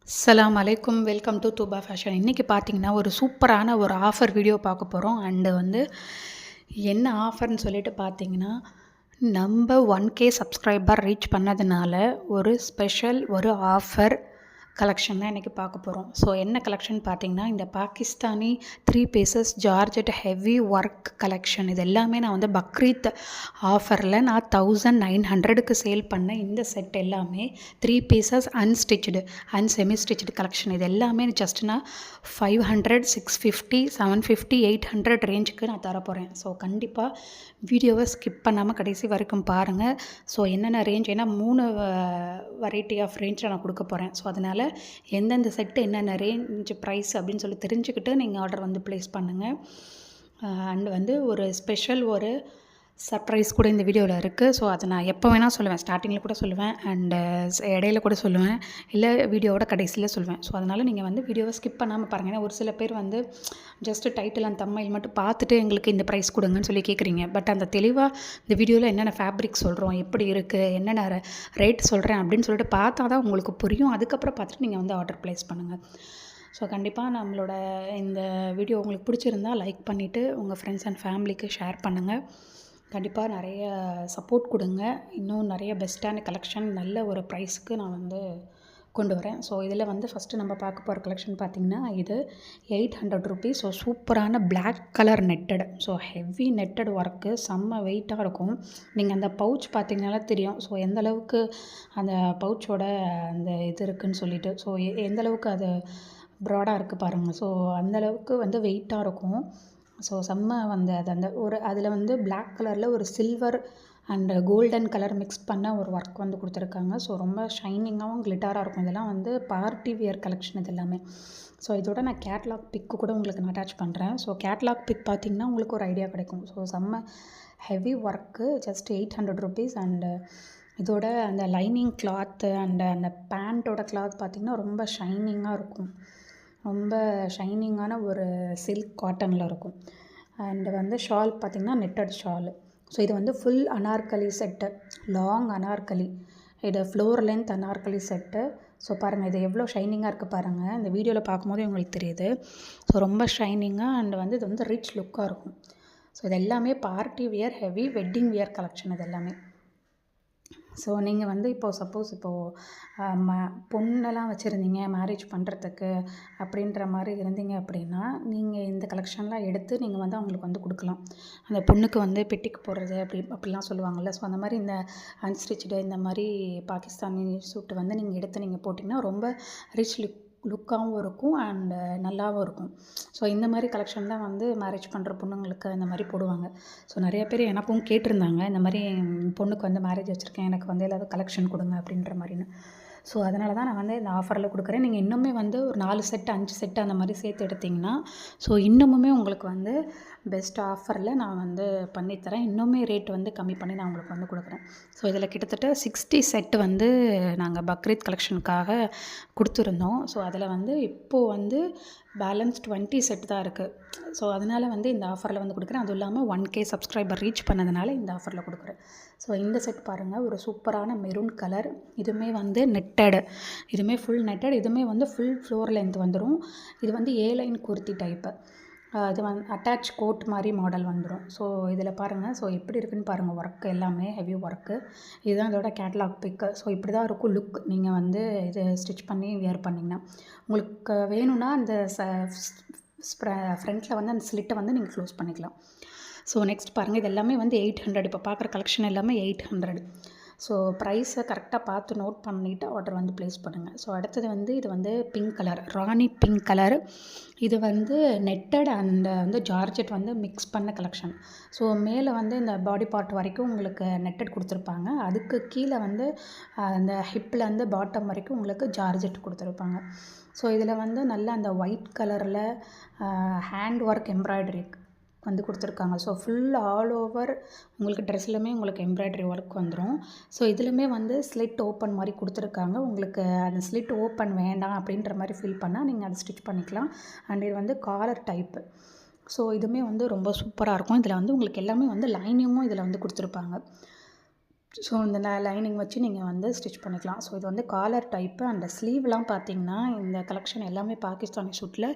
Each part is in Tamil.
அஸ்ஸலாமு அலைக்கும். Welcome to Tooba fashion. இன்றைக்கி பார்த்தீங்கன்னா, ஒரு சூப்பரான ஒரு ஆஃபர் வீடியோ பார்க்க போகிறோம். என்ன ஆஃபர்ன்னு சொல்லிட்டு பார்த்தீங்கன்னா, நம்ம 1K சப்ஸ்கிரைபர் ரீச் பண்ணதுனால ஒரு ஸ்பெஷல் ஒரு ஆஃபர் கலெக்ஷன் தான் இன்றைக்கி பார்க்க போகிறோம். ஸோ என்ன கலெக்ஷன் பார்த்தீங்கன்னா, இந்த Pakistani 3 pieces georgette heavy work collection. இது எல்லாமே நான் பக்ரீத் ஆஃபரில் நான் 1900க்கு சேல் பண்ண இந்த செட் எல்லாமே 3 pieces unstitched and semi stitched collection. இது எல்லாமே ஜஸ்ட் நான் 500, 650, 750, 800 ரேஞ்சுக்கு நான் தரப்போகிறேன். ஸோ கண்டிப்பாக வீடியோவை ஸ்கிப் பண்ணாமல் கடைசி வரைக்கும் பாருங்கள். ஸோ என்னென்ன ரேஞ்ச், ஏன்னா 3 வெரைட்டி ஆஃப் ரேஞ்சில் நான் கொடுக்க போகிறேன். ஸோ அதனால் எந்தெந்த செட்டு என்னென்ன ரேஞ்ச் ப்ரைஸ் அப்படின்னு சொல்லி தெரிஞ்சுக்கிட்டு நீங்கள் ஆர்டர் ப்ளேஸ் பண்ணுங்கள். அண்ட் ஒரு ஸ்பெஷல் ஒரு சர்ப்ரைஸ் கூட இந்த வீடியோவில் இருக்குது. ஸோ அதை நான் எப்போ வேணால் சொல்லுவேன். ஸ்டார்டிங்கில் கூட சொல்லுவேன், அண்டு இடையில கூட சொல்லுவேன், இல்லை வீடியோவோட கடைசியில் சொல்லுவேன். ஸோ அதனால் நீங்கள் வீடியோவை ஸ்கிப் பண்ணாமல் பாருங்கள். ஏன்னா ஒரு சில பேர் ஜஸ்ட்டு டைட்டில் அண்ட் தம்ப்நெயில் மட்டும் பார்த்துட்டு எங்களுக்கு இந்த ப்ரைஸ் கொடுங்கன்னு சொல்லி கேட்குறீங்க. பட் அந்த தெளிவாக இந்த வீடியோவில் என்னென்ன ஃபேப்ரிக் சொல்கிறோம், எப்படி இருக்குது, என்னென்ன ரேட் சொல்கிறேன் அப்படின்னு சொல்லிட்டு பார்த்தா தான் உங்களுக்கு புரியும். அதுக்கப்புறம் பார்த்துட்டு நீங்கள் ஆர்டர் ப்ளேஸ் பண்ணுங்கள். ஸோ கண்டிப்பாக நம்மளோட இந்த வீடியோ உங்களுக்கு பிடிச்சிருந்தா லைக் பண்ணிவிட்டு உங்கள் ஃப்ரெண்ட்ஸ் அண்ட் ஃபேமிலிக்கு ஷேர் பண்ணுங்கள். கண்டிப்பாக நிறைய சப்போர்ட் கொடுங்க. இன்னும் நிறைய பெஸ்ட்டான கலெக்ஷன் நல்ல ஒரு ப்ரைஸுக்கு நான் கொண்டு வரேன். ஸோ இதில் ஃபஸ்ட்டு நம்ம பார்க்க போகிற கலெக்ஷன் பார்த்திங்கன்னா, இது 800 ருபீஸ். ஸோ சூப்பரான black colour netted. So heavy netted work, செம்ம வெயிட்டாக இருக்கும். நீங்கள் அந்த பவுச் பார்த்திங்கனால தெரியும். ஸோ எந்தளவுக்கு அந்த பவுச்சோட அந்த இது இருக்குதுன்னு சொல்லிட்டு, ஸோ எந்தளவுக்கு அது ப்ராடாக இருக்குது பாருங்கள். ஸோ அந்தளவுக்கு வெயிட்டாக இருக்கும். ஸோ செம்ம அது அதில் பிளாக் கலரில் ஒரு silver and golden colour mix பண்ண ஒரு ஒர்க் கொடுத்துருக்காங்க. ஸோ ரொம்ப ஷைனிங்காகவும் கிளிட்டராக இருக்கும். இதெல்லாம் பார்ட்டி வியர் கலெக்ஷன் இது எல்லாமே. ஸோ இதோட நான் கேட்லாக் பிக்கு கூட உங்களுக்கு நான் அட்டாச் பண்ணுறேன். ஸோ கேட்லாக் பிக் பார்த்திங்கன்னா உங்களுக்கு ஒரு ஐடியா கிடைக்கும். ஸோ செம்ம heavy work, just 800 rupees. And இதோட அந்த லைனிங் கிளாத்து அண்டு அந்த பேண்ட்டோட கிளாத் பார்த்திங்கன்னா ரொம்ப ஷைனிங்காக இருக்கும். ரொம்ப ஷைனிங்கான ஒரு சில்க் காட்டனில் இருக்கும். அண்டு ஷால் பார்த்திங்கன்னா நெட்டட் ஷாலு. ஸோ இது full anarkali set, long anarkali. இது floor length anarkali set. So பாருங்கள், இது எவ்வளோ ஷைனிங்காக இருக்குது பாருங்கள். இந்த வீடியோவில் பார்க்கும்போது உங்களுக்கு தெரியுது. ஸோ ரொம்ப ஷைனிங்காக அண்டு இது ரிச் லுக்காக இருக்கும். ஸோ இது எல்லாமே party wear heavy wedding wear collection இது எல்லாமே. ஸோ நீங்கள் சப்போஸ் பொண்ணெல்லாம் வச்சுருந்தீங்க மேரேஜ் பண்ணுறதுக்கு அப்படின்ற மாதிரி இருந்தீங்க அப்படின்னா, நீங்கள் இந்த கலெக்ஷன்லாம் எடுத்து நீங்கள் அவங்களுக்கு கொடுக்கலாம். அந்த பொண்ணுக்கு பெட்டிக்கு போடுறது அப்படிலாம் சொல்லுவாங்கள்ல. ஸோ அந்த மாதிரி இந்த அன்ஸ்டிச்சுடு இந்த மாதிரி பாகிஸ்தானி சூட்டு நீங்கள் எடுத்து நீங்கள் போட்டிங்கன்னா ரொம்ப ரிச் லுக்காகவும் இருக்கும் அண்டு நல்லாவும் இருக்கும். ஸோ இந்த மாதிரி கலெக்ஷன் தான் மேரேஜ் பண்ணுற பொண்ணுங்களுக்கு இந்த மாதிரி போடுவாங்க. ஸோ நிறைய பேர் எனக்கும் கேட்டிருந்தாங்க, இந்த மாதிரி பொண்ணுக்கு மேரேஜ் வச்சுருக்கேன், எனக்கு ஏதாவது கலெக்ஷன் கொடுங்க அப்படின்ற மாதிரின்னு. ஸோ அதனால தான் நான் இந்த ஆஃபரில் கொடுக்குறேன். நீங்கள் இன்னுமே ஒரு 4 செட்டு 5 செட்டு அந்த மாதிரி சேர்த்து எடுத்திங்கன்னா, ஸோ இன்னமுமே உங்களுக்கு பெஸ்ட் ஆஃபரில் நான் பண்ணித்தரேன். இன்னுமே ரேட் கம்மி பண்ணி நான் உங்களுக்கு கொடுக்குறேன். ஸோ இதில் கிட்டத்தட்ட 60 செட்டு நாங்கள் பக்ரீத் கலெக்ஷனுக்காக கொடுத்துருந்தோம். ஸோ அதில் இப்போது பேலன்ஸ் 20 செட் தான் இருக்குது. ஸோ அதனால் இந்த ஆஃபரில் கொடுக்குறேன். அதுவும் இல்லாமல் 1K சப்ஸ்கிரைபர் ரீச் பண்ணதுனால இந்த ஆஃபரில் கொடுக்குறேன். ஸோ இந்த செட் பாருங்கள், ஒரு சூப்பரான மெரூன் கலர். இதுவுமே நெட்டடு, இதுவுமே ஃபுல் நெட்டட். இதுவுமே ஃபுல் ஃப்ளோர் லென்த் வந்துடும். இது ஏலைன் குர்த்தி டைப்பு. இது அட்டாச் கோட் மாதிரி மாடல் வந்துடும். ஸோ இதில் பாருங்கள், ஸோ எப்படி இருக்குதுன்னு பாருங்கள். ஒர்க்கு எல்லாமே ஹெவி ஒர்க்கு. இதுதான் இதோட கேட்லாக் பிக்கு. ஸோ இப்படி தான் இருக்கும் லுக். நீங்கள் இது ஸ்டிச் பண்ணி வியர் பண்ணிங்கன்னா, உங்களுக்கு வேணும்னா அந்த ஃப்ரண்ட்டில் அந்த ஸ்லிட்டை நீங்கள் க்ளோஸ் பண்ணிக்கலாம். ஸோ நெக்ஸ்ட் பாருங்கள், இது எல்லாமே 800. இப்போ பார்க்குற கலெக்ஷன் எல்லாமே 800. ஸோ ப்ரைஸை கரெக்டாக பார்த்து நோட் பண்ணிவிட்டு ஆர்டர் ப்ளேஸ் பண்ணுங்கள். ஸோ அடுத்தது இது பிங்க் கலர், ராணி பிங்க் கலர். இது நெட்டட் அண்ட் ஜார்ஜெட் மிக்ஸ் பண்ண கலெக்ஷன். ஸோ மேலே இந்த பாடி பார்ட் வரைக்கும் உங்களுக்கு நெட்டட் கொடுத்துருப்பாங்க. அதுக்கு கீழே அந்த ஹிப்பில் பாட்டம் வரைக்கும் உங்களுக்கு ஜார்ஜெட் கொடுத்துருப்பாங்க. ஸோ இதில் நல்லா அந்த ஒயிட் கலரில் ஹேண்ட் ஒர்க் எம்ப்ராய்டரி கொடுத்துருக்காங்க. ஸோ ஃபுல் ஆல் ஓவர் உங்களுக்கு ட்ரெஸ்லையுமே உங்களுக்கு எம்ப்ராய்டரி ஒர்க் வந்துடும். ஸோ இதுலையுமே ஸ்லிட் ஓப்பன் மாதிரி கொடுத்துருக்காங்க. உங்களுக்கு அந்த ஸ்லிட் ஓப்பன் வேண்டாம் அப்படின்ற மாதிரி ஃபீல் பண்ணால் நீங்கள் அதை ஸ்டிச் பண்ணிக்கலாம். அண்ட் இது காலர் டைப்பு. ஸோ இதுவுமே ரொம்ப சூப்பராக இருக்கும். இதில் உங்களுக்கு எல்லாமே லைனிங்கும் இதில் கொடுத்துருப்பாங்க. ஸோ இந்த லைனிங் வச்சு நீங்கள் வந்து ஸ்டிச் பண்ணிக்கலாம். ஸோ இது வந்து காலர் டைப்பு. அண்ட் ஸ்லீவ்லாம் பார்த்தீங்கன்னா இந்த கலெக்ஷன் எல்லாமே பாகிஸ்தானி சூட்டில்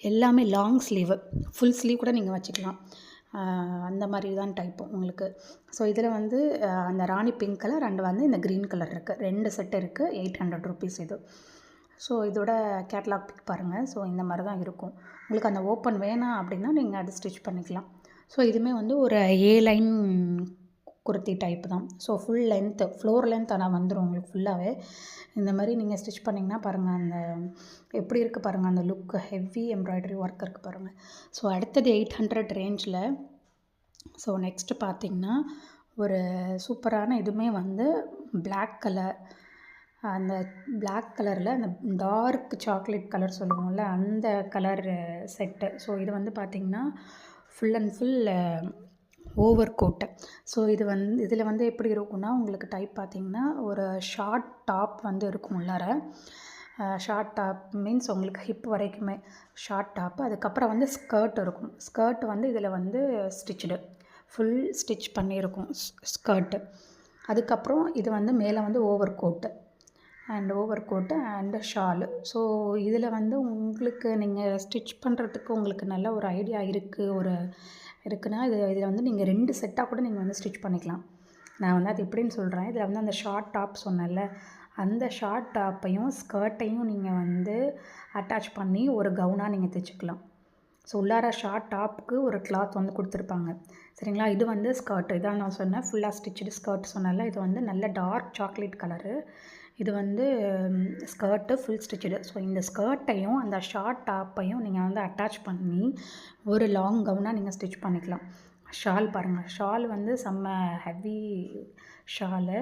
எல்லாமே லாங் ஸ்லீவு, ஃபுல் ஸ்லீவ் கூட நீங்கள் வச்சுக்கலாம். அந்த மாதிரி தான் டைப்பு உங்களுக்கு. ஸோ இதில் வந்து அந்த ராணி பிங்க் கலர் அண்ட் வந்து இந்த க்ரீன் கலர் இருக்குது, 2 செட் இருக்குது. 800 ருபீஸ் இது. ஸோ இதோட கேட்லாக் பிக் பாருங்கள். ஸோ இந்த மாதிரி தான் இருக்கும். உங்களுக்கு அந்த ஓப்பன் வேணாம் அப்படின்னா நீங்கள் அது ஸ்டிச் பண்ணிக்கலாம். ஸோ இதுவுமே வந்து ஒரு ஏ லைன் குர்த்தி டைப் தான். So full length, floor length ஆனால் வந்துடும் உங்களுக்கு ஃபுல்லாகவே. இந்த மாதிரி நீங்கள் ஸ்டிச் பண்ணிங்கன்னா பாருங்கள் அந்த எப்படி இருக்குது பாருங்கள், அந்த லுக்கு ஹெவி எம்ப்ராய்டரி ஒர்க் இருக்குது பாருங்கள். ஸோ அடுத்தது 800 ரேஞ்சில். ஸோ நெக்ஸ்ட்டு பார்த்திங்கன்னா ஒரு சூப்பரான இதுவுமே வந்து பிளாக் கலர், அந்த பிளாக் கலரில் அந்த டார்க் சாக்லேட் கலர் சொல்லுவோம்ல அந்த கலர் செட்டு. ஸோ இது வந்து பார்த்திங்கன்னா full and full over coat. So இது வந்து இதில் வந்து எப்படி இருக்குன்னா உங்களுக்கு டைப் பார்த்திங்கன்னா ஒரு ஷார்ட் டாப் வந்து இருக்கும் உள்ளார. ஷார்ட் டாப் மீன்ஸ் உங்களுக்கு ஹிப் வரைக்குமே ஷார்ட் டாப்பு. அதுக்கப்புறம் வந்து ஸ்கர்ட் இருக்கும். ஸ்கர்ட் வந்து இதில் வந்து ஸ்டிச்சுடு, ஃபுல் ஸ்டிச் பண்ணியிருக்கும் ஸ்கர்ட்டு. அதுக்கப்புறம் இது வந்து மேலே வந்து over coat and shawl. So இதில் வந்து உங்களுக்கு நீங்கள் ஸ்டிச் பண்ணுறதுக்கு உங்களுக்கு நல்ல ஒரு ஐடியா இருக்குன்னா இதில் வந்து நீங்கள் 2 செட்டாக கூட நீங்கள் வந்து ஸ்டிச் பண்ணிக்கலாம். நான் வந்து அது எப்படின்னு சொல்கிறேன். இதில் வந்து அந்த ஷார்ட் டாப் சொன்னேன்ல, அந்த ஷார்ட் டாப்பையும் ஸ்கர்ட்டையும் நீங்கள் வந்து அட்டாச் பண்ணி ஒரு கவுனாக நீங்கள் தைச்சிக்கலாம். ஸோ உள்ளார ஷார்ட் டாப்புக்கு ஒரு கிளாத் வந்து கொடுத்துருப்பாங்க சரிங்களா. இது வந்து ஸ்கர்ட், இதான் நான் சொன்னேன் ஃபுல்லாக ஸ்டிச்சுடு ஸ்கர்ட் சொன்னேன்ல. இது வந்து நல்ல டார்க் சாக்லேட் கலரு. இது வந்து ஸ்கர்ட்டு ஃபுல் ஸ்டிச்சுடு. ஸோ இந்த ஸ்கர்ட்டையும் அந்த ஷார்ட் டாப்பையும் நீங்கள் வந்து அட்டாச் பண்ணி ஒரு லாங் கவுனாக நீங்கள் ஸ்டிச் பண்ணிக்கலாம். ஷால் பாருங்கள், ஷால் வந்து செம்ம ஹெவி ஷாலு,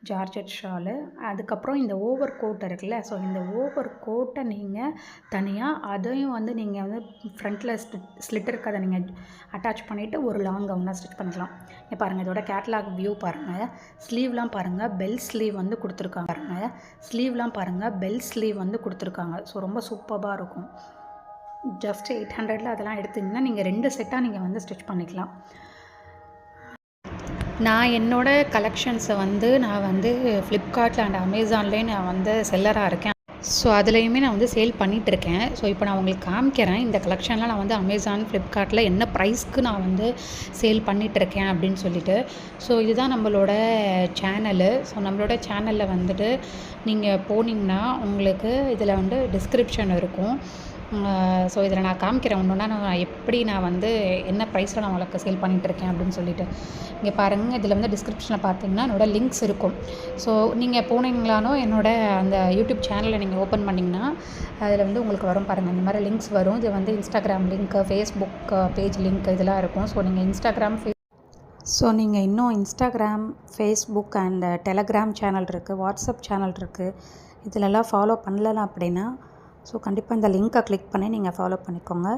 ஜார்ஜெட் ஷாலு. அதுக்கப்புறம் இந்த ஓவர் கோட் இருக்குல்ல, ஸோ இந்த ஓவர் கோட்டை நீங்கள் தனியாக அதையும் வந்து நீங்கள் வந்து ஃப்ரண்ட்டில் ஸ்லிட் இருக்கிறத நீங்கள் அட்டாச் பண்ணிவிட்டு ஒரு லாங் கவுனாக ஸ்டிச் பண்ணிக்கலாம். இங்கே பாருங்கள், இதோட கேட்லாக் வியூ பாருங்கள். ஸ்லீவ்லாம் பாருங்கள், பெல் ஸ்லீவ் வந்து கொடுத்துருக்காங்க பாருங்கள். ஸ்லீவ்லாம் பாருங்கள், பெல் ஸ்லீவ் வந்து கொடுத்துருக்காங்க. ஸோ ரொம்ப சூப்பராக இருக்கும். ஜஸ்ட் 800ல் அதெல்லாம் எடுத்திங்கன்னா நீங்கள் 2 செட்டாக நீங்கள் வந்து ஸ்டிச் பண்ணிக்கலாம். நான் என்னோடய கலெக்ஷன்ஸை வந்து நான் வந்து ஃப்ளிப்கார்ட்டில் அண்ட் அமேசான்லேயே நான் வந்து செல்லராக இருக்கேன். ஸோ அதுலேயுமே நான் வந்து சேல் பண்ணிகிட்ருக்கேன். ஸோ இப்போ நான் உங்களுக்கு காமிக்கிறேன் இந்த கலெக்ஷன்லாம் நான் வந்து அமேசான், ஃப்ளிப்கார்ட்டில் என்ன ப்ரைஸ்க்கு நான் வந்து சேல் பண்ணிகிட்ருக்கேன் அப்படின்னு சொல்லிட்டு. ஸோ இதுதான் நம்மளோட சேனலு. ஸோ நம்மளோட சேனலில் வந்துட்டு நீங்கள் போனீங்கன்னா உங்களுக்கு இதில் வந்து டிஸ்கிரிப்ஷன் இருக்கும். ஸோ இதில் நான் காமிக்கிறேன் ஒன்று ஒன்றா நான் எப்படி நான் வந்து என்ன ப்ரைஸில் நான் உங்களுக்கு சேல் பண்ணிகிட்ருக்கேன் அப்படின்னு சொல்லிட்டு. இங்கே பாருங்கள், இதில் வந்து டிஸ்கிரிப்ஷனில் பார்த்தீங்கன்னா என்னோடய லிங்க்ஸ் இருக்கும். ஸோ நீங்கள் போனீங்களானோ என்னோடய அந்த யூடியூப் சேனலை நீங்கள் ஓப்பன் பண்ணிங்கன்னா அதில் வந்து உங்களுக்கு வரும் பாருங்கள், இந்த மாதிரி லிங்க்ஸ் வரும். இது வந்து Instagram link, Facebook page link இதெல்லாம் இருக்கும். ஸோ நீங்கள் நீங்கள் இன்னும் Instagram, Facebook and Telegram channel இருக்குது, வாட்ஸ்அப் சேனல் இருக்குது. இதிலெல்லாம் ஃபாலோ பண்ணலாம் அப்படின்னா ஸோ கண்டிப்பாக இந்த லிங்க்கை கிளிக் பண்ணி நீங்கள் ஃபாலோ பண்ணிக்கோங்க.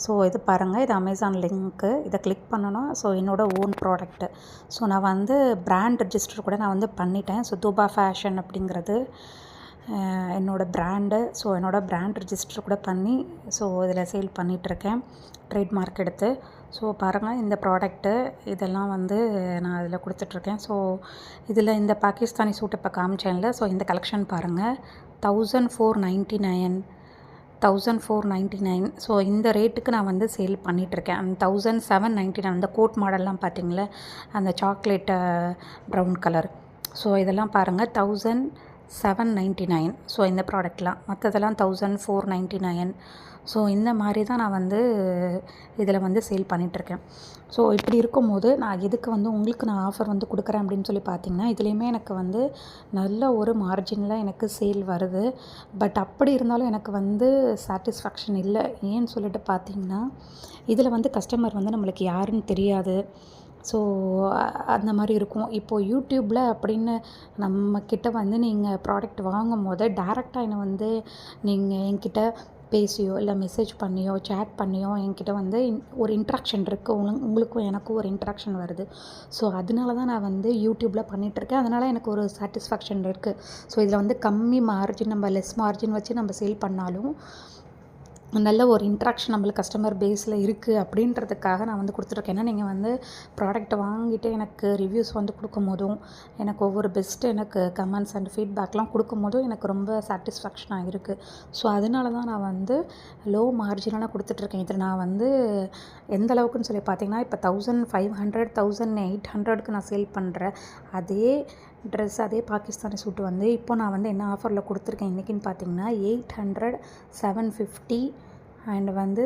ஸோ இது பாருங்கள், இது அமேசான் லிங்க்கு. இதை கிளிக் பண்ணணும். ஸோ என்னோடய ஓன் ப்ராடக்ட்டு. ஸோ நான் வந்து பிராண்ட் ரெஜிஸ்டர் கூட நான் வந்து பண்ணிட்டேன். ஸோ தூபா ஃபேஷன் அப்படிங்கிறது என்னோடய பிராண்டு. ஸோ என்னோடய பிராண்ட் ரெஜிஸ்டர் கூட பண்ணி ஸோ இதில் சேல் பண்ணிகிட்ருக்கேன், ட்ரேட்மார்க் எடுத்து. ஸோ பாருங்கள், இந்த ப்ராடக்ட்டு இதெல்லாம் வந்து நான் அதில் கொடுத்துட்ருக்கேன். ஸோ இதில் இந்த பாகிஸ்தானி சூட் இப்போ காமிச்சேன்ல, ஸோ இந்த கலெக்ஷன் பாருங்கள், 1499. ஸோ இந்த ரேட்டுக்கு நான் வந்து சேல் பண்ணிகிட்ருக்கேன். 1799 அந்த கோட் மாடல்லாம் பார்த்தீங்களா, அந்த சாக்லேட் ப்ரௌன் கலர். ஸோ இதெல்லாம் பாருங்கள் 1799. ஸோ இந்த ப்ராடக்ட்லாம் மற்றதெல்லாம் 1499. ஸோ இந்த மாதிரி தான் நான் வந்து இதில் வந்து சேல் பண்ணிகிட்ருக்கேன். ஸோ இப்படி இருக்கும்போது நான் எதுக்கு வந்து உங்களுக்கு நான் ஆஃபர் வந்து கொடுக்குறேன் அப்படின்னு சொல்லி பார்த்தீங்கன்னா, இதுலேயுமே எனக்கு வந்து நல்ல ஒரு மார்ஜினில் எனக்கு சேல் வருது. பட் அப்படி இருந்தாலும் எனக்கு வந்து சாட்டிஸ்ஃபேக்ஷன் இல்லை. ஏன்னு சொல்லிட்டு பார்த்தீங்கன்னா, இதில் வந்து கஸ்டமர் வந்து நம்மளுக்கு யாருன்னு தெரியாது. ஸோ அந்த மாதிரி இருக்கும். இப்போது யூடியூப்பில் அப்படின்னு நம்மக்கிட்ட வந்து நீங்கள் ப்ராடக்ட் வாங்கும் போது டேரெக்டாக என்னை வந்து நீங்கள் என்கிட்ட பேசியோ இல்லை மெசேஜ் பண்ணியோ சேட் பண்ணியோ என்கிட்ட வந்து ஒரு இன்ட்ராக்ஷன் இருக்குது. உங்களுக்கும் எனக்கும் ஒரு இன்ட்ராக்ஷன் வருது. ஸோ அதனால தான் நான் வந்து யூடியூப்பில் பண்ணிகிட்ருக்கேன். அதனால் எனக்கு ஒரு சாட்டிஸ்ஃபேக்ஷன் இருக்குது. ஸோ இதில் வந்து கம்மி மார்ஜின், நம்ம லெஸ் மார்ஜின் வச்சு நம்ம சேல் பண்ணாலும் நல்ல ஒரு இன்ட்ராக்ஷன் நம்மளுக்கு கஸ்டமர் பேஸில் இருக்குது அப்படின்றதுக்காக நான் வந்து கொடுத்துட்ருக்கேன். ஏன்னா நீங்கள் வந்து ப்ராடக்ட்டை வாங்கிட்டு எனக்கு ரிவ்யூஸ் வந்து கொடுக்கும்போதும், எனக்கு ஒவ்வொரு பெஸ்ட்டு எனக்கு கமெண்ட்ஸ் அண்ட் ஃபீட்பேக்லாம் கொடுக்கும்போதும் எனக்கு ரொம்ப சாட்டிஸ்ஃபேக்ஷனாக இருக்குது. ஸோ அதனால தான் நான் வந்து லோ மார்ஜினலாக கொடுத்துட்ருக்கேன். இதில் நான் வந்து எந்த அளவுக்குன்னு சொல்லி பார்த்தீங்கன்னா, இப்போ 1500 1800க்கு நான் சேல் பண்ணுறேன். அதே ட்ரெஸ் அதே பாகிஸ்தானி சூட்டு வந்து இப்போ நான் வந்து என்ன ஆஃபரில் கொடுத்துருக்கேன் இன்றைக்கின்னு பார்த்தீங்கன்னா 800 750 அண்ட் வந்து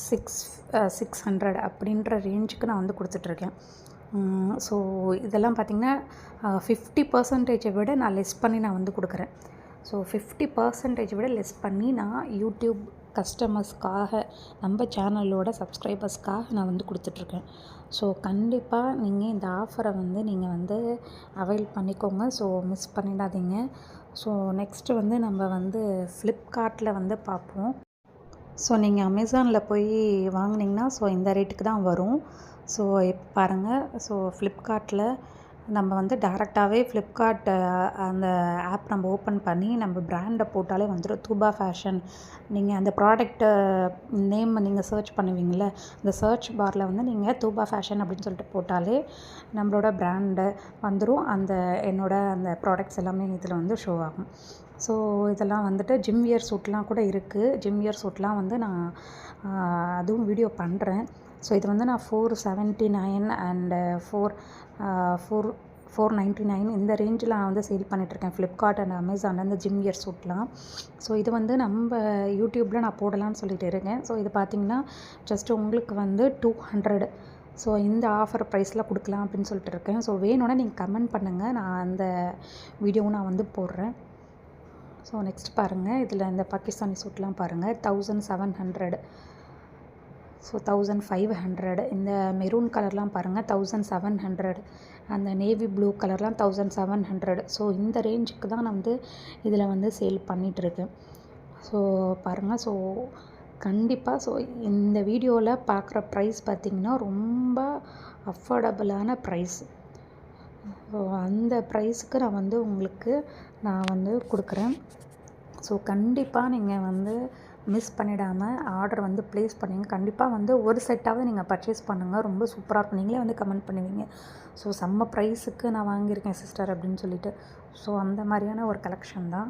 600 அப்படின்ற ரேஞ்சுக்கு நான் வந்து கொடுத்துட்ருக்கேன். ஸோ இதெல்லாம் பார்த்திங்கன்னா 50% விட நான் லெஸ் பண்ணி நான் வந்து கொடுக்குறேன். ஸோ 50% விட லெஸ் பண்ணி நான் யூடியூப் கஸ்டமர்ஸ்க்காக நம்ம சேனலோட சப்ஸ்கிரைபர்ஸ்க்காக நான் வந்து கொடுத்துட்ருக்கேன். ஸோ கண்டிப்பாக நீங்கள் இந்த ஆஃபரை வந்து நீங்கள் வந்து அவைல் பண்ணிக்கோங்க. ஸோ மிஸ் பண்ணிடாதீங்க. ஸோ நெக்ஸ்ட்டு வந்து நம்ம வந்து ஃப்ளிப்கார்ட்டில் வந்து பார்ப்போம். ஸோ நீங்கள் அமேசானில் போய் வாங்கினீங்கன்னா ஸோ இந்த ரேட்டுக்கு தான் வரும். ஸோ இப்போ பாருங்கள், ஸோ ஃப்ளிப்கார்ட்டில் நம்ம வந்து டேரெக்டாகவே ஃப்ளிப்கார்ட் அந்த ஆப் நம்ம ஓப்பன் பண்ணி நம்ம பிராண்டை போட்டாலே வந்துடும். தூபா ஃபேஷன். நீங்கள் அந்த ப்ராடக்ட்டு நேம் நீங்கள் சர்ச் பண்ணுவீங்கள, அந்த சர்ச் பாரில் வந்து நீங்கள் தூபா ஃபேஷன் அப்படின்னு சொல்லிட்டு போட்டாலே நம்மளோட பிராண்டு வந்துடும். அந்த ப்ராடக்ட்ஸ் எல்லாமே இதில் வந்து ஷோ ஆகும். ஸோ இதெல்லாம் வந்துட்டு ஜிம் வியர் சூட்லாம் கூட இருக்குது. ஜிம் வியர் சூட்லாம் வந்து நான் அதுவும் வீடியோ பண்ணுறேன். ஸோ இது வந்து நான் 479 அண்டு 499 இந்த ரேஞ்சில் நான் வந்து சேல் பண்ணிகிட்ருக்கேன் ஃப்ளிப்கார்ட் அண்ட் அமேசானில் இந்த ஜிம் வியர் சூட்லாம். ஸோ இது வந்து நம்ம யூடியூப்பில் நான் போடலான்னு சொல்லிட்டு இருக்கேன். ஸோ இது பார்த்திங்கன்னா ஜஸ்ட்டு உங்களுக்கு வந்து 200. ஸோ இந்த ஆஃபர் ப்ரைஸில் கொடுக்கலாம் அப்படின்னு சொல்லிட்டு இருக்கேன். ஸோ வேணும்னா நீங்கள் கமெண்ட் பண்ணுங்கள், நான் அந்த வீடியோவும் நான் வந்து போடுறேன். ஸோ நெக்ஸ்ட் பாருங்கள், இதில் இந்த பாகிஸ்தானி சூட்லாம் பாருங்கள் 1700. ஸோ 1500. இந்த மெரூன் கலர்லாம் பாருங்கள் 1700. அந்த நேவி ப்ளூ கலர்லாம் 1700. ஸோ இந்த ரேஞ்சுக்கு தான் நான் வந்து இதில் வந்து சேல் பண்ணிகிட்ருக்கேன். ஸோ பாருங்கள், ஸோ கண்டிப்பாக ஸோ இந்த வீடியோவில் பார்க்குற ப்ரைஸ் பார்த்திங்கன்னா ரொம்ப அஃபோர்டபுளான ப்ரைஸ். ஸோ அந்த ப்ரைஸுக்கு நான் வந்து கொடுக்குறேன். ஸோ கண்டிப்பாக நீங்கள் வந்து மிஸ் பண்ணிடாமல் ஆர்டர் வந்து ப்ளேஸ் பண்ணிங்க. கண்டிப்பாக வந்து ஒரு செட்டாவது நீங்கள் பர்ச்சேஸ் பண்ணுங்கள். ரொம்ப சூப்பராக இருக்கும். நீங்களே வந்து கமெண்ட் பண்ணுவீங்க, ஸோ செம்ம ப்ரைஸுக்கு நான் வாங்கியிருக்கேன் சிஸ்டர் அப்படின்னு சொல்லிட்டு. ஸோ அந்த மாதிரியான ஒரு கலெக்ஷன் தான்.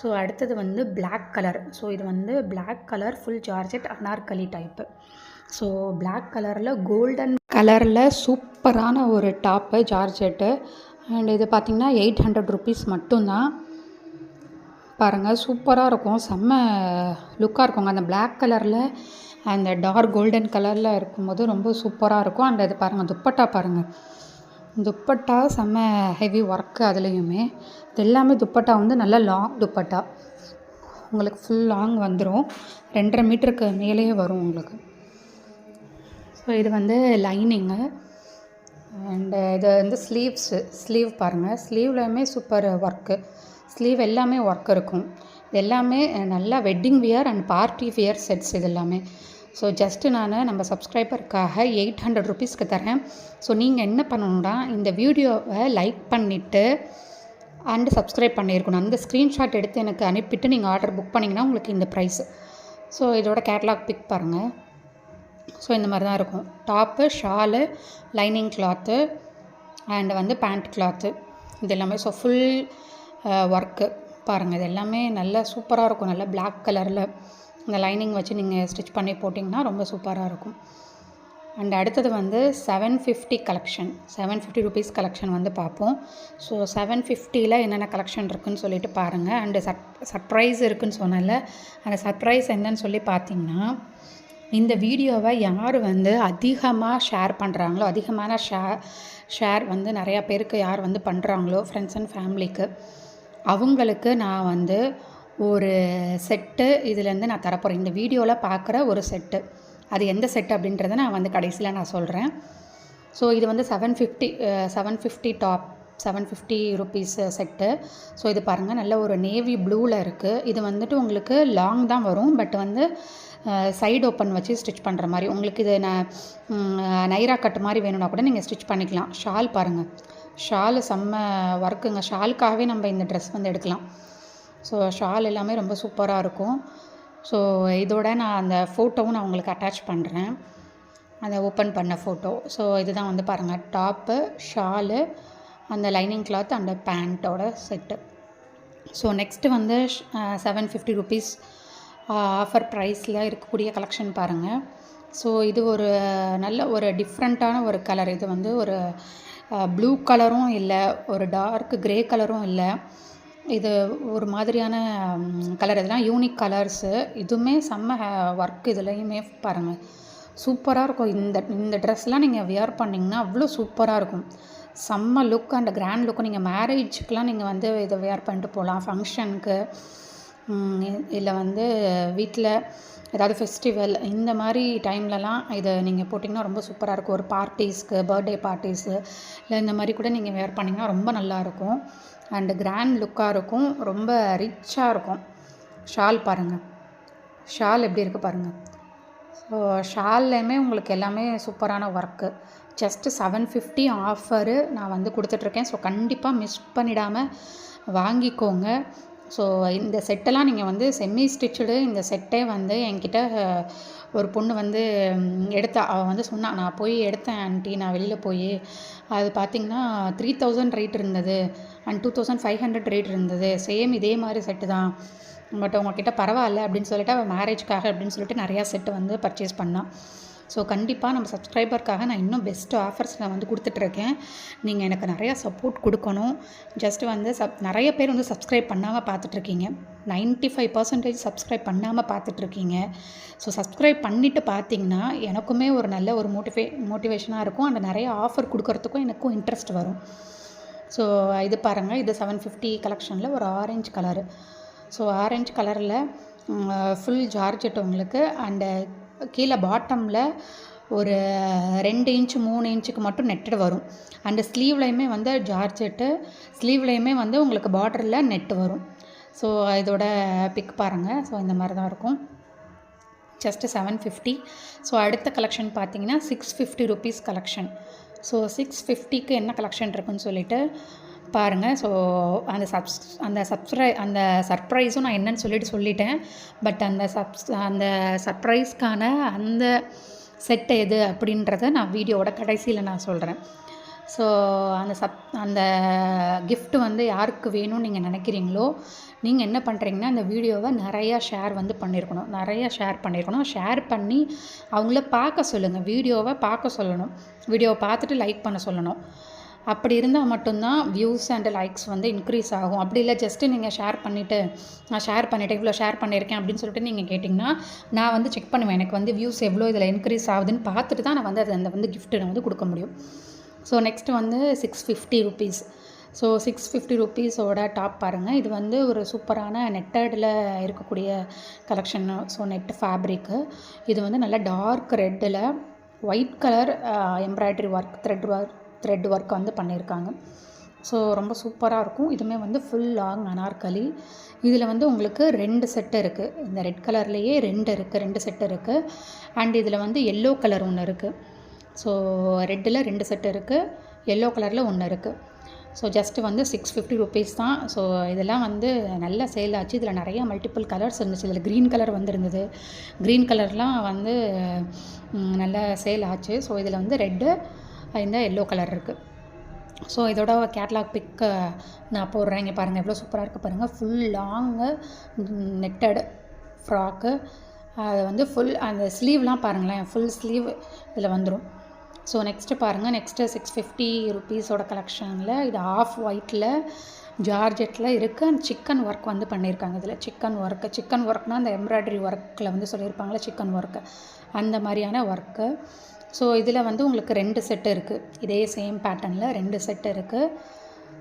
ஸோ அடுத்தது வந்து பிளாக் கலர். ஸோ இது வந்து black colour full georgette anarkali type. So black கலரில் கோல்டன் கலரில் சூப்பரான ஒரு டாப்பு ஜார்ஜெட்டு. அண்ட் இது பார்த்திங்கன்னா 800 ருபீஸ் மட்டும்தான். பாருங்கள், சூப்பராக இருக்கும், செம்ம லுக்காக இருக்குங்க. அந்த பிளாக் கலரில் அந்த டார்க் கோல்டன் கலரில் இருக்கும்போது ரொம்ப சூப்பராக இருக்கும். அண்ட் இது பாருங்கள், துப்பட்டா பாருங்கள், துப்பட்டா செம்ம ஹெவி ஒர்க்கு. அதுலேயுமே இது எல்லாமே துப்பட்டா வந்து நல்ல லாங் துப்பட்டா, உங்களுக்கு ஃபுல் லாங் வந்துடும். 2.5 மீட்டருக்கு மேலேயே வரும் உங்களுக்கு. ஸோ இது வந்து லைனிங்கு. அண்டு இது வந்து ஸ்லீவ் பாருங்கள், ஸ்லீவ்லையுமே சூப்பர் ஒர்க்கு. ஸ்லீவ் எல்லாமே ஒர்க் இருக்கும். இது எல்லாமே நல்லா wedding wear and party wear sets இது எல்லாமே. ஸோ ஜஸ்ட்டு நம்ம சப்ஸ்கிரைபருக்காக 800 ருபீஸ்க்கு தரேன். ஸோ நீங்கள் என்ன பண்ணணுன்னா, இந்த வீடியோவை லைக் பண்ணிவிட்டு அண்டு சப்ஸ்கிரைப் பண்ணியிருக்கணும். அந்த ஸ்க்ரீன்ஷாட் எடுத்து எனக்கு அனுப்பிட்டு நீங்கள் ஆர்டர் புக் பண்ணிங்கன்னா உங்களுக்கு இந்த ப்ரைஸ். ஸோ இதோட கேட்லாக் பிக் பாருங்கள். ஸோ இந்த மாதிரி தான் இருக்கும். Top, shawl, lining cloth and வந்து பேண்ட் கிளாத்து இது எல்லாமே. ஸோ ஃபுல் ஒர்க்கு பாருங்கள், இது எல்லாமே நல்லா சூப்பராக இருக்கும். நல்லா பிளாக் கலரில் இந்த லைனிங் வச்சு நீங்கள் ஸ்டிச் பண்ணி போட்டிங்கன்னா ரொம்ப சூப்பராக இருக்கும். அண்ட் அடுத்தது வந்து 750 கலெக்ஷன், 750 ருபீஸ் கலெக்ஷன் வந்து பார்ப்போம். ஸோ 750ல் என்னென்ன கலெக்ஷன் இருக்குதுன்னு சொல்லிட்டு பாருங்கள். அண்டு சர்ப்ரைஸ் இருக்குதுன்னு சொன்னால அந்த சர்ப்ரைஸ் என்னன்னு சொல்லி பார்த்தீங்கன்னா, இந்த வீடியோவை யார் வந்து அதிகமாக ஷேர் பண்ணுறாங்களோ, அதிகமான ஷேர் வந்து நிறையா பேருக்கு யார் வந்து பண்ணுறாங்களோ ஃப்ரெண்ட்ஸ் அண்ட் ஃபேமிலிக்கு, அவங்களுக்கு நான் வந்து ஒரு செட்டு இதுலேருந்து நான் தரப்போகிறேன். இந்த வீடியோவில் பார்க்குற ஒரு செட்டு, அது எந்த செட்டு அப்படின்றத நான் வந்து கடைசியில் நான் சொல்கிறேன். ஸோ இது வந்து 750 டாப், 750 ருபீஸ் செட்டு. ஸோ இது பாருங்கள், நல்ல ஒரு நேவி ப்ளூவில் இருக்குது. இது வந்துட்டு உங்களுக்கு லாங் தான் வரும், பட் வந்து சைடு ஓப்பன் வச்சு ஸ்டிச் பண்ணுற மாதிரி. உங்களுக்கு இது நைரா கட்டு மாதிரி வேணும்னா கூட நீங்கள் ஸ்டிச் பண்ணிக்கலாம். ஷால் பாருங்கள், ஷாலு செம்ம ஒர்க்குங்க. ஷாலுக்காகவே நம்ம இந்த ட்ரெஸ் வந்து எடுக்கலாம். ஸோ ஷால் எல்லாமே ரொம்ப சூப்பராக இருக்கும். ஸோ இதோட நான் அந்த ஃபோட்டோவும் நான் உங்களுக்கு அட்டாச் பண்ணுறேன், அந்த ஓப்பன் பண்ண ஃபோட்டோ. ஸோ இதுதான் வந்து பாருங்கள், டாப்பு, ஷாலு, அந்த லைனிங் கிளாத் அண்ட் பேண்ட்டோட செட்டு. ஸோ நெக்ஸ்ட்டு வந்து 750 ருபீஸ் ஆஃபர் ப்ரைஸில் இருக்கக்கூடிய கலெக்ஷன் பாருங்கள். ஸோ இது ஒரு நல்ல ஒரு டிஃப்ரெண்ட்டான ஒரு கலர். இது வந்து ஒரு ப்ளூ கலரும் இல்லை, ஒரு டார்க் க்ரே கலரும் இல்லை, இது ஒரு மாதிரியான கலர். இதெல்லாம் யூனிக் கலர்ஸு. இதுவுமே செம்ம ஒர்க். இதுலேயுமே பாருங்கள், சூப்பராக இருக்கும். இந்த ட்ரெஸ்லாம் நீங்கள் வியர் பண்ணிங்கன்னா அவ்வளோ சூப்பராக இருக்கும். செம்ம லுக் அண்ட் கிராண்ட் லுக்கு. நீங்கள் மேரேஜுக்கெலாம் நீங்கள் வந்து இதை வியர் பண்ணிட்டு போகலாம், ஃபங்க்ஷனுக்கு, இல்லை வந்து வீட்டில் ஏதாவது ஃபெஸ்டிவல் இந்த மாதிரி டைம்லலாம் இதை நீங்கள் போட்டிங்கன்னா ரொம்ப சூப்பராக இருக்கும். ஒரு பார்ட்டிஸ்க்கு, பர்த்டே பார்ட்டிஸு, இல்லை இந்த மாதிரி கூட நீங்கள் வியர் பண்ணிங்கன்னா ரொம்ப நல்லாயிருக்கும். அண்டு கிராண்ட் லுக்காக இருக்கும், ரொம்ப ரிச்சாக இருக்கும். ஷால் பாருங்கள், ஷால் எப்படி இருக்குது பாருங்கள். ஸோ ஷால்லையுமே உங்களுக்கு எல்லாமே சூப்பரான ஒர்க்கு. ஜஸ்ட்டு 750 ஆஃபரு நான் வந்து கொடுத்துட்ருக்கேன். ஸோ கண்டிப்பாக மிஸ் பண்ணிடாமல் வாங்கிக்கோங்க. ஸோ இந்த செட்டெல்லாம் நீங்கள் வந்து செமி ஸ்டிச்சுடு இந்த செட்டே வந்து என்கிட்ட ஒரு பொண்ணு வந்து எடுத்தா. அவள் வந்து சொன்னா, நான் போய் எடுத்தேன் ஆண்டி, நான் வெளியில் போய். அது பார்த்திங்கன்னா 3000 ரேட் இருந்தது அண்ட் 2500 ரேட் இருந்தது. சேம் இதே மாதிரி செட்டு தான், பட் உங்கள்கிட்ட பரவாயில்ல அப்படின்னு சொல்லிட்டு அவள் மேரேஜ்க்காக அப்படின்னு சொல்லிட்டு நிறையா செட்டு வந்து பர்ச்சேஸ் பண்ணான். ஸோ கண்டிப்பாக நம்ம சப்ஸ்கிரைபருக்காக நான் இன்னும் பெஸ்ட்டு ஆஃபர்ஸ் நான் வந்து கொடுத்துட்ருக்கேன். நீங்கள் எனக்கு நிறையா சப்போர்ட் கொடுக்கணும். ஜஸ்ட்டு வந்து நிறைய பேர் வந்து சப்ஸ்கிரைப் பண்ணாமல் பார்த்துட்ருக்கீங்க. 95% சப்ஸ்கிரைப் பண்ணாமல் பார்த்துட்ருக்கீங்க. ஸோ சப்ஸ்கிரைப் பண்ணிவிட்டு பார்த்தீங்கன்னா எனக்குமே ஒரு நல்ல ஒரு மோட்டிவேஷனாக இருக்கும். அந்த நிறைய ஆஃபர் கொடுக்கறதுக்கும் எனக்கும் இன்ட்ரெஸ்ட் வரும். ஸோ இது பாருங்கள், இது 750 கலெக்ஷனில் ஒரு ஆரஞ்சு கலரு. ஸோ ஆரஞ்சு கலரில் ஃபுல் ஜார்ஜெட் உங்களுக்கு. அண்டு கீழே பாட்டமில் ஒரு 2 இன்ச்சு 3 இன்ச்சுக்கு மட்டும் நெட்டட் வரும். அண்டு ஸ்லீவ்லையுமே வந்து ஜார்ஜெட்டு, ஸ்லீவ்லையுமே வந்து உங்களுக்கு பார்டரில் நெட்டு வரும். ஸோ இதோட பிக் பாருங்கள். ஸோ இந்த மாதிரி தான் இருக்கும். ஜஸ்ட்டு 750. ஸோ அடுத்த கலெக்ஷன் பார்த்தீங்கன்னா 650 ருபீஸ் கலெக்ஷன். ஸோ 650க்கு என்ன கலெக்ஷன் இருக்குன்னு சொல்லிட்டு பாருங்கள். ஸோ அந்த சர்ப்ரைஸும் நான் என்னன்னு சொல்லிட்டேன். பட் அந்த சர்ப்ரைஸ்க்கான அந்த செட் எது அப்படின்றத நான் வீடியோவோட கடைசியில் நான் சொல்கிறேன். ஸோ அந்த கிஃப்ட் வந்து யாருக்கு வேணும்னு நீங்கள் நினைக்கிறீங்களோ, நீங்கள் என்ன பண்ணுறீங்கன்னா அந்த வீடியோவை நிறையா ஷேர் பண்ணியிருக்கணும். ஷேர் பண்ணி அவங்கள பார்க்க சொல்லுங்கள், வீடியோவை பார்க்க சொல்லணும், வீடியோவை பார்த்துட்டு லைக் பண்ண சொல்லணும். அப்படி இருந்தால் மட்டும்தான் வியூஸ் அண்ட் லைக்ஸ் வந்து இன்க்ரீஸ் ஆகும். அப்படி இல்லை ஜஸ்ட்டு நீங்கள் ஷேர் பண்ணிவிட்டு இவ்வளோ ஷேர் பண்ணியிருக்கேன் அப்படின்னு சொல்லிட்டு நீங்கள் கேட்டிங்கன்னா நான் வந்து செக் பண்ணுவேன். எனக்கு வந்து வியூஸ் எவ்வளோ இதில் இன்க்ரீஸ் ஆகுதுன்னு பார்த்துட்டு தான் நான் வந்து அந்த வந்து கிஃப்ட்டு நான் வந்து கொடுக்க முடியும். ஸோ நெக்ஸ்ட்டு வந்து 650 ருபீஸ். ஸோ 650 ருபீஸோட டாப் பாருங்கள். இது வந்து ஒரு சூப்பரான நெட்டடில் இருக்கக்கூடிய கலெக்ஷன். So net fabric. இது வந்து நல்லா டார்க் ரெட்டில் white colour embroidery work, thread work வந்து பண்ணியிருக்காங்க. ஸோ ரொம்ப சூப்பராக இருக்கும். இதுவுமே வந்து ஃபுல் லாங் அனார்கலி. இதில் வந்து உங்களுக்கு 2 செட்டு இருக்குது. இந்த ரெட் கலர்லேயே 2 செட்டு இருக்குது. அண்ட் இதில் வந்து எல்லோ கலர் ஒன்று இருக்குது. ஸோ ரெட்டில் 2 செட்டு இருக்குது, எல்லோ கலரில் 1 இருக்குது. ஸோ ஜஸ்ட்டு வந்து 650 ருபீஸ் தான். ஸோ இதெல்லாம் வந்து நல்ல சேல் ஆச்சு. இதில் நிறையா மல்டிபிள் கலர்ஸ் இருந்துச்சு. இதில் க்ரீன் கலர் வந்துருந்தது. க்ரீன் கலர்லாம் வந்து நல்ல சேல் ஆச்சு. ஸோ இதில் வந்து ரெட்டு, இந்த எல்லோ கலர் இருக்குது. ஸோ இதோட கேட்லாக் பிக்கு நான் போடுறேன். இங்கே பாருங்கள் எவ்வளோ சூப்பராக இருக்குது பாருங்கள். Full long netted frock. அது வந்து ஃபுல் அந்த ஸ்லீவ்லாம் பாருங்களேன், ஃபுல் ஸ்லீவ் இதில் வந்துடும். ஸோ நெக்ஸ்ட்டு பாருங்கள், நெக்ஸ்ட்டு 650 ருபீஸோட கலெக்ஷனில் இது ஆஃப் ஒயிட்டில் ஜார்ஜெட்டில் இருக்குது. அண்ட் சிக்கன் ஒர்க் வந்து பண்ணியிருக்காங்க. இதில் சிக்கன் ஒர்க்னால் அந்த எம்ப்ராய்டரி ஒர்க்கில் வந்து சொல்லியிருப்பாங்களே சிக்கன் ஒர்க்கு, அந்த மாதிரியான ஒர்க்கு. ஸோ இதில் வந்து உங்களுக்கு 2 செட்டு இருக்குது. இதே சேம் பேட்டர்னில் 2 செட்டு இருக்குது.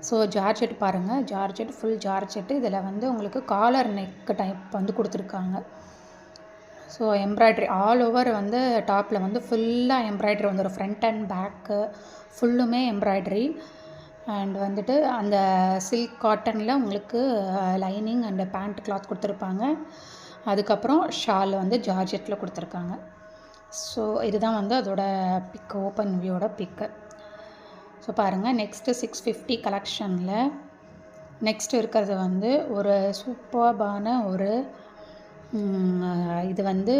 ஸோ ஜார்ஜெட் பாருங்கள், ஃபுல் ஜார்ஜெட்டு. இதில் வந்து உங்களுக்கு காலர் நெக் டைப் வந்து கொடுத்துருக்காங்க. ஸோ எம்ப்ராய்ட்ரி ஆல் ஓவர் வந்து டாப்பில் வந்து ஃபுல்லாக எம்ப்ராய்ட்ரி வந்துடும். ஃப்ரண்ட் அண்ட் பேக்கு ஃபுல்லுமே எம்ப்ராய்ட்ரி. அண்ட் வந்துட்டு அந்த சில்க் காட்டனில் உங்களுக்கு லைனிங் அண்ட் பேண்ட் கிளாத் கொடுத்துருப்பாங்க. அதுக்கப்புறம் ஷால் வந்து ஜார்ஜெட்டில் கொடுத்துருக்காங்க. ஸோ இதுதான் வந்து அதோட பிக்கு, ஓப்பன் வியூவோட பிக்கு. ஸோ பாருங்கள், நெக்ஸ்ட்டு 650 கலெக்ஷனில் நெக்ஸ்ட்டு இருக்கிறது வந்து ஒரு சூப்பர்பான ஒரு இது வந்து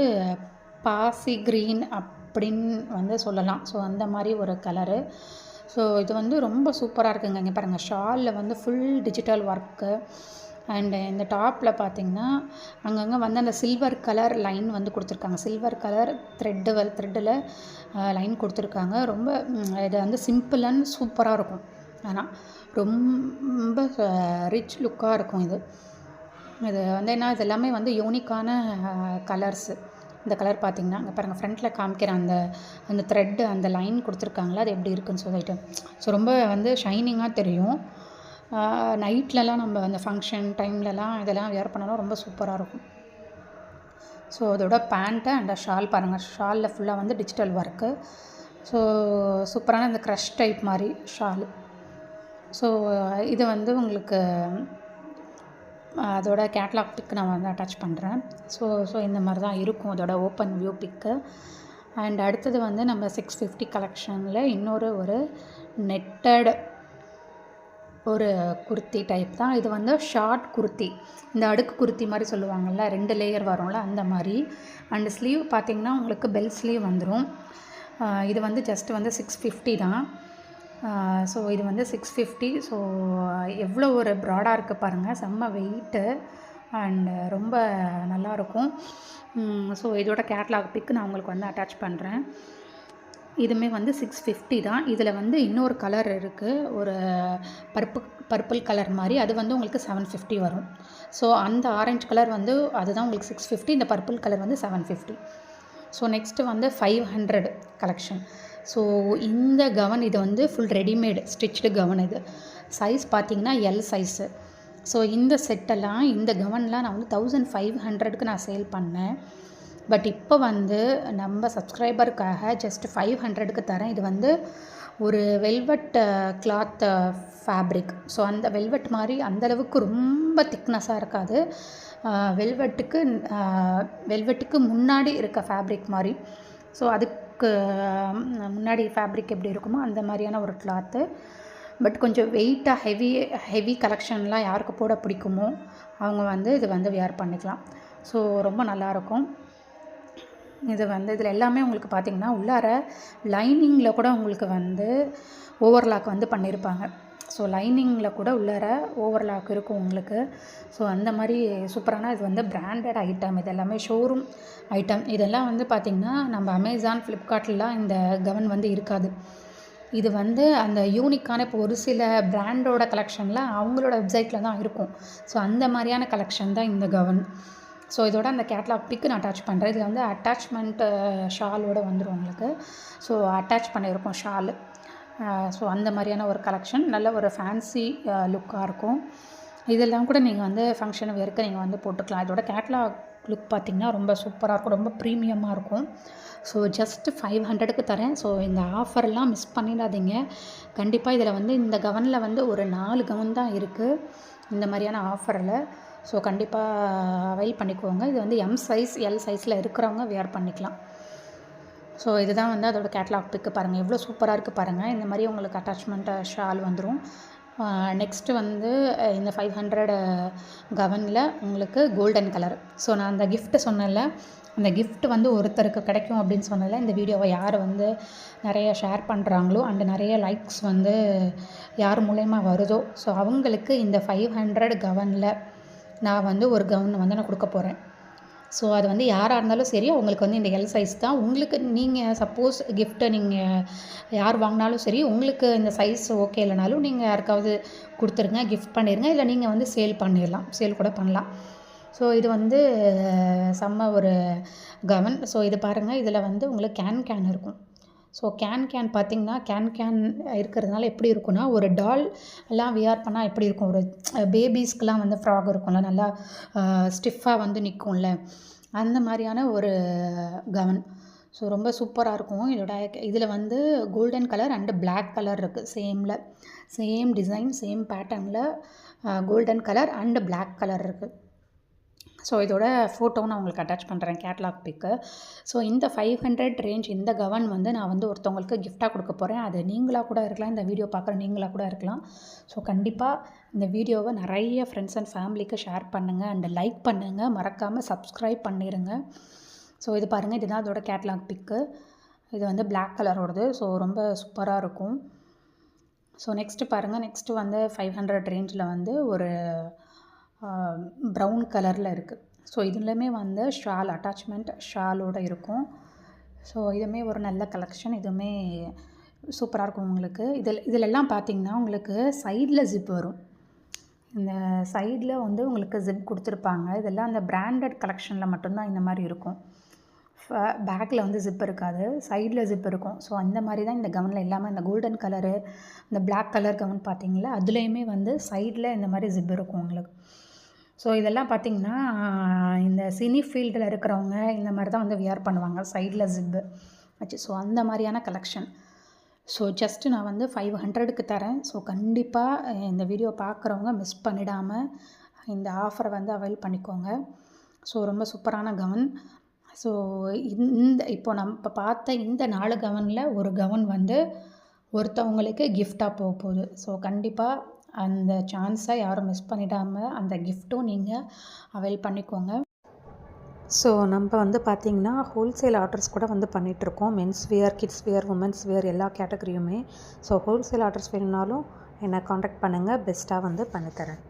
பாசி க்ரீன் அப்படின்னு வந்து சொல்லலாம். ஸோ அந்த மாதிரி ஒரு கலரு. ஸோ இது வந்து ரொம்ப சூப்பராக இருக்குங்க. இங்கே பாருங்கள், ஷாலில் வந்து ஃபுல் டிஜிட்டல் ஒர்க்கு. அண்டு இந்த டாப்பில் பார்த்திங்கன்னா அங்கங்கே வந்து அந்த சில்வர் கலர் லைன் வந்து கொடுத்துருக்காங்க. சில்வர் கலர் த்ரெட்டில் லைன் கொடுத்துருக்காங்க. ரொம்ப இது வந்து சிம்பிள் அண்ட் சூப்பராக இருக்கும். ஆனால் ரொம்ப ரிச் லுக்காக இருக்கும். இது வந்து என்ன, இது எல்லாமே வந்து யூனிக்கான கலர்ஸு. இந்த கலர் பார்த்திங்கன்னா அங்கே பாருங்கள், ஃப்ரண்ட்டில் காமிக்கிற அந்த த்ரெட்டு, அந்த லைன் கொடுத்துருக்காங்களா, அது எப்படி இருக்குன்னு சொல்லிட்டு. ஸோ ரொம்ப வந்து ஷைனிங்காக தெரியும். நைட்லலாம் நம்ம அந்த ஃபங்க்ஷன் டைம்லலாம் இதெல்லாம் வியர் பண்ணாலும் ரொம்ப சூப்பராக இருக்கும். ஸோ அதோட பேண்ட்டு அண்ட் ஷால் பாருங்கள், ஷாலில் ஃபுல்லாக வந்து டிஜிட்டல் ஒர்க்கு. ஸோ சூப்பரான இந்த க்ரஷ் டைப் மாதிரி ஷாலு. ஸோ இது வந்து உங்களுக்கு அதோட கேட்லாக் பிக் நான் வந்து அட்டாச் பண்ணுறேன். ஸோ இந்த மாதிரி தான் இருக்கும் அதோட ஓப்பன் வியூ பிக்கு. அண்ட் அடுத்தது வந்து நம்ம 650 கலெக்ஷனில் இன்னொரு ஒரு நெட்டட் ஒரு குர்த்தி டைப் தான். இது வந்து ஷார்ட் குர்த்தி, இந்த அடுக்கு குர்த்தி மாதிரி சொல்லுவாங்கள்ல, 2 லேயர் வரும்ல அந்த மாதிரி. அண்டு ஸ்லீவ் பார்த்திங்கன்னா உங்களுக்கு பெல் ஸ்லீவ் வந்துடும். இது வந்து ஜஸ்ட் வந்து 650 தான். ஸோ இது வந்து 650. ஸோ எவ்வளோ ஒரு ப்ராடாக இருக்குது பாருங்கள், செம்ம வெயிட்டு அண்டு ரொம்ப நல்லாயிருக்கும். ஸோ இதோட கேட்லாக் பிக்கு நான் உங்களுக்கு வந்து அட்டாச் பண்ணுறேன். இதுவுமே வந்து 650 தான். இதில் வந்து இன்னொரு கலர் இருக்குது, ஒரு பர்பிள் கலர் மாதிரி. அது வந்து உங்களுக்கு 750 வரும். ஸோ அந்த ஆரஞ்சு கலர் வந்து அதுதான் உங்களுக்கு 650, இந்த பர்பிள் கலர் வந்து 750. ஸோ நெக்ஸ்ட்டு வந்து 500 கலெக்ஷன். ஸோ இந்த கவன் இது வந்து ஃபுல் ரெடிமேடு ஸ்டிச்டு கவன். இது சைஸ் பார்த்திங்கன்னா எல் சைஸு. ஸோ இந்த செட்டெல்லாம், இந்த கவன்லாம் நான் வந்து 1500க்கு நான் சேல் பண்ணேன். பட் இப்போ வந்து நம்ம சப்ஸ்கிரைபருக்காக ஜஸ்ட் 500க்கு தரேன். இது வந்து ஒரு வெல்வெட் கிளாத் ஃபேப்ரிக். ஸோ அந்த வெல்வெட் மாதிரி அந்தளவுக்கு ரொம்ப திக்னஸாக இருக்காது. வெல்வெட்டுக்கு முன்னாடி இருக்க ஃபேப்ரிக் மாதிரி. ஸோ அதுக்கு முன்னாடி ஃபேப்ரிக் எப்படி இருக்குமோ அந்த மாதிரியான ஒரு கிளாத்து. பட் கொஞ்சம் வெயிட்டாக ஹெவி கலெக்ஷன்லாம் யாருக்கு போட பிடிக்குமோ அவங்க வந்து இது வந்து வியர் பண்ணிக்கலாம். ஸோ ரொம்ப நல்லாயிருக்கும். இது வந்து இதில் எல்லாமே உங்களுக்கு பார்த்திங்கன்னா உள்ளார லைனிங்கில் கூட உங்களுக்கு வந்து ஓவர்லாக் வந்து பண்ணியிருப்பாங்க. ஸோ லைனிங்கில் கூட உள்ளார ஓவர்லாக் இருக்கும் உங்களுக்கு. ஸோ அந்த மாதிரி சூப்பரான இது வந்து பிராண்டட் ஐட்டம். இது எல்லாமே ஷோரூம் ஐட்டம். இதெல்லாம் வந்து பார்த்திங்கன்னா நம்ம அமேசான், ஃப்ளிப்கார்ட்லாம் இந்த கவன் வந்து இருக்காது. இது வந்து அந்த யூனிக்கான, இப்போ ஒரு சில பிராண்டோட கலெக்ஷனில் அவங்களோட வெப்சைட்டில் தான் இருக்கும். ஸோ அந்த மாதிரியான கலெக்ஷன் தான் இந்த கவன். ஸோ இதோட அந்த கேட்லாக் பிக்கு நான் அட்டாச் பண்ணுறேன். இதில் வந்து அட்டாச்மெண்ட் ஷாலோடு வந்துடும் உங்களுக்கு. ஸோ அட்டாச் பண்ணியிருக்கோம் ஷாலு. ஸோ அந்த மாதிரியான ஒரு கலெக்ஷன், நல்ல ஒரு ஃபேன்சி லுக்காக இருக்கும். இதெல்லாம் கூட நீங்கள் வந்து ஃபங்க்ஷன் வேர்க்கு நீங்கள் வந்து போட்டுக்கலாம். இதோட கேட்லாக் லுக் பார்த்திங்கன்னா ரொம்ப சூப்பராக இருக்கும், ரொம்ப ப்ரீமியமாக இருக்கும். ஸோ ஜஸ்ட் 500க்கு தரேன். ஸோ இந்த ஆஃபர்லாம் மிஸ் பண்ணிடாதீங்க கண்டிப்பாக. இதில் வந்து இந்த கவனில் வந்து ஒரு 4 கவன் தான் இருக்குது இந்த மாதிரியான ஆஃபரில். ஸோ கண்டிப்பாக அவைல் பண்ணிக்கோங்க. இது வந்து எம் சைஸ், எல் சைஸில் இருக்கிறவங்க வியர் பண்ணிக்கலாம். ஸோ இதுதான் வந்து அதோட கேட்லாக் பிக்கு. பாருங்கள் எவ்வளோ சூப்பராக இருக்குது பாருங்கள். இந்த மாதிரி உங்களுக்கு அட்டாச்மெண்ட் ஷால் வந்துடும். நெக்ஸ்ட்டு வந்து இந்த 500 கவனில் உங்களுக்கு கோல்டன் கலர். ஸோ நான் அந்த கிஃப்ட்டு சொன்னேன்ல, அந்த கிஃப்ட் வந்து ஒருத்தருக்கு கிடைக்கும் அப்படின்னு சொன்னதில்ல. இந்த வீடியோவை யார் வந்து நிறைய ஷேர் பண்ணுறாங்களோ அண்டு நிறைய லைக்ஸ் வந்து யார் மூலயமா வருதோ, ஸோ அவங்களுக்கு இந்த 500 கவனில் நான் வந்து ஒரு கவுன் வந்து நான் கொடுக்க போகிறேன். ஸோ அது வந்து யாராக இருந்தாலும் சரி, அவங்களுக்கு வந்து இந்த எல் சைஸ் தான். உங்களுக்கு நீங்கள் சப்போஸ் கிஃப்ட்டை நீங்கள் யார் வாங்கினாலும் சரி, உங்களுக்கு இந்த சைஸ் ஓகே இல்லைனாலும் நீங்கள் யாருக்காவது கொடுத்துருங்க, கிஃப்ட் பண்ணிடுங்க. இல்லை நீங்கள் வந்து சேல் பண்ணிடலாம், சேல் கூட பண்ணலாம். ஸோ இது வந்து செம்ம ஒரு கவன். ஸோ இது பாருங்கள், இதில் வந்து உங்களுக்கு கேன் இருக்கும். ஸோ கேன் பார்த்திங்கன்னா கேன் இருக்கிறதுனால எப்படி இருக்குன்னா, ஒரு டால் எல்லாம் வியர் பண்ணால் எப்படி இருக்கும், ஒரு பேபிஸ்க்கெலாம் வந்து ஃப்ராக் இருக்கும்ல, நல்லா ஸ்டிஃபாக வந்து நிற்கும்ல, அந்த மாதிரியான ஒரு கவன். ஸோ ரொம்ப சூப்பராக இருக்கும். இதில் வந்து golden colour and black colour இருக்குது. சேம் டிசைன், சேம் பேட்டர்னில் golden colour and black colour இருக்குது. ஸோ இதோட ஃபோட்டோவும் நான் உங்களுக்கு அட்டாச் பண்ணுறேன், கேட்லாக் பிக்கு. ஸோ இந்த 500 ரேஞ்ச் இந்த கவன் வந்து நான் வந்து ஒருத்தவங்களுக்கு கிஃப்டாக கொடுக்க போகிறேன். அது நீங்களாக கூட இருக்கலாம், இந்த வீடியோ பார்க்குற நீங்களாக கூட இருக்கலாம். ஸோ கண்டிப்பாக இந்த வீடியோவை நிறைய ஃப்ரெண்ட்ஸ் அண்ட் ஃபேமிலிக்கு ஷேர் பண்ணுங்கள் அண்ட் லைக் பண்ணுங்கள், மறக்காமல் சப்ஸ்கிரைப் பண்ணிடுங்க. ஸோ இது பாருங்கள், இதுதான் அதோட கேட்லாக் பிக்கு. இது வந்து பிளாக் கலரோடது. ஸோ ரொம்ப சூப்பராக இருக்கும். ஸோ நெக்ஸ்ட்டு பாருங்கள், நெக்ஸ்ட்டு வந்து 500 ரேஞ்சில் வந்து ஒரு ப்ரௌன் கலரில் இருக்குது. ஸோ இதுலையுமே வந்து ஷால் அட்டாச்மெண்ட் ஷாலோடு இருக்கும். ஸோ இதுவுமே ஒரு நல்ல கலெக்ஷன், இதுவுமே சூப்பராக இருக்கும் உங்களுக்கு. இதிலெல்லாம் பார்த்திங்கன்னா உங்களுக்கு சைடில் ஜிப் வரும். இந்த சைடில் வந்து உங்களுக்கு ஜிப் கொடுத்துருப்பாங்க. இதெல்லாம் அந்த பிராண்டட் கலெக்ஷனில் மட்டும்தான் இந்த மாதிரி இருக்கும். பேக்கில் வந்து ஜிப் இருக்காது, சைடில் ஜிப் இருக்கும். ஸோ அந்த மாதிரி தான் இந்த கவனில் எல்லாமே. இந்த கோல்டன் கலரு, இந்த பிளாக் கலர் கவன் பார்த்திங்களா, அதுலேயுமே வந்து சைடில் இந்த மாதிரி ஜிப் இருக்கும் உங்களுக்கு. ஸோ இதெல்லாம் பார்த்திங்கன்னா இந்த சினி ஃபீல்டில் இருக்கிறவங்க இந்த மாதிரி தான் வந்து வியர் பண்ணுவாங்க, சைடில் ஜிப்பு வச்சு. ஸோ அந்த மாதிரியான கலெக்ஷன். ஸோ ஜஸ்ட்டு நான் வந்து 500க்கு தரேன். ஸோ கண்டிப்பாக இந்த வீடியோ பார்க்குறவங்க மிஸ் பண்ணிடாமல் இந்த ஆஃபரை வந்து அவைல் பண்ணிக்கோங்க. ஸோ ரொம்ப சூப்பரான கவன். ஸோ இப்போ நம்ம பார்த்த இந்த 4 கவனில் ஒரு கவன் வந்து ஒருத்தவங்களுக்கு கிஃப்டாக போக போகுது. ஸோ கண்டிப்பாக அந்த சான்ஸை யாரும் மிஸ் பண்ணிடாமல் அந்த கிஃப்ட்டும் நீங்கள் அவைல் பண்ணிக்கோங்க. ஸோ நம்ம வந்து பார்த்திங்கன்னா ஹோல்சேல் ஆர்டர்ஸ் கூட வந்து பண்ணிகிட்ருக்கோம். Men's wear, kids wear, women's wear எல்லா கேட்டகரியுமே. ஸோ ஹோல்சேல் ஆர்டர்ஸ் வேணும்னாலும் என்னை காண்டாக்ட் பண்ணுங்கள், பெஸ்ட்டாக வந்து பண்ணித்தரேன்.